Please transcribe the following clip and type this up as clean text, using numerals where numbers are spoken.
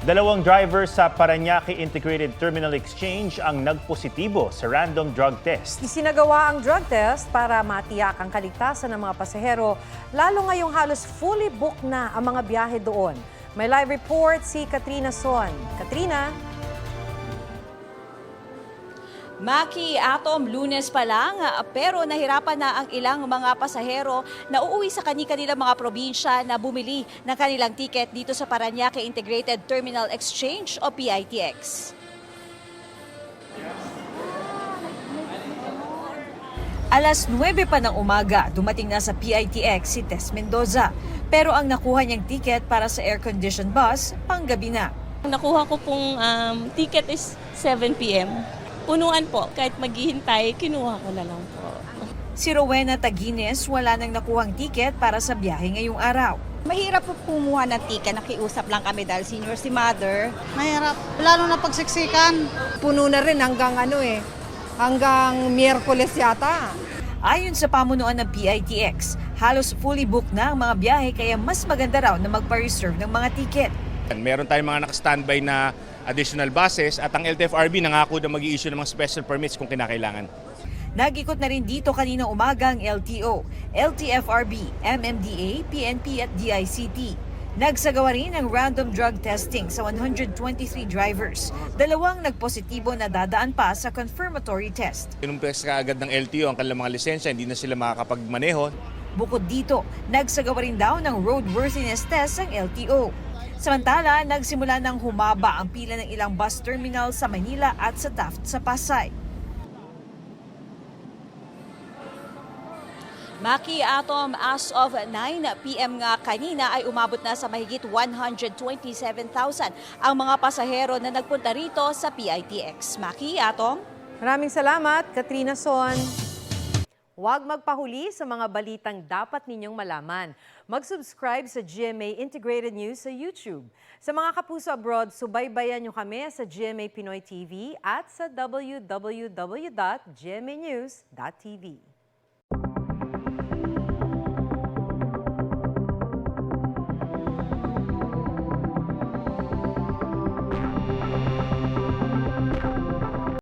Dalawang driver sa Parañaque Integrated Terminal Exchange ang nagpositibo sa random drug test. Isinagawa ang drug test para matiyak ang kaligtasan ng mga pasahero, lalo ngayong halos fully booked na ang mga biyahe doon. May live report si Katrina Son. Katrina? Maki, Atom, Lunes pa lang, pero nahirapan na ang ilang mga pasahero na uuwi sa kanilang mga probinsya na bumili ng kanilang tiket dito sa Parañaque Integrated Terminal Exchange o PITX. Alas 9 pa ng umaga, dumating na sa PITX si Tess Mendoza. Pero ang nakuha niyang tiket para sa air-conditioned bus, panggabi na. Nakuha ko pong ticket is 7 p.m. Punuan po, kahit maghihintay, kinuha ko na lang po. Si Rowena Taguines wala nang nakuhang tiket para sa biyahe ngayong araw. Mahirap po kumuha ng ticket, nakiusap lang kami dahil senior si mother. Mahirap, lalo na pagsiksikan. Puno na rin hanggang hanggang Miyerkules yata. Ayon sa pamunuan ng PITX, halos fully booked na ang mga biyahe kaya mas maganda raw na magpa-reserve ng mga tiket. Meron tayong mga naka-standby na additional buses at ang LTFRB nangako na mag-i-issue ng mga special permits kung kinakailangan. Nag-ikot na rin dito kanina umaga ang LTO, LTFRB, MMDA, PNP at DICT. Nagsagawa rin ng random drug testing sa 123 drivers. Dalawang nagpositibo na dadaan pa sa confirmatory test. Inumpes ka agad ng LTO ang kanilang mga lisensya, hindi na sila makakapagmaneho. Bukod dito, nagsagawa rin daw ng roadworthiness test ang LTO. Samantala, nagsimula ng humaba ang pila ng ilang bus terminal sa Manila at sa Taft sa Pasay. Maki, Atom, as of 9 p.m. nga kanina ay umabot na sa mahigit 127,000 ang mga pasahero na nagpunta rito sa PITX. Maki, Atom? Maraming salamat, Katrina Son. Huwag magpahuli sa mga balitang dapat ninyong malaman. Mag-subscribe sa GMA Integrated News sa YouTube. Sa mga kapuso abroad, subaybayan nyo kami sa GMA Pinoy TV at sa www.gmanews.tv.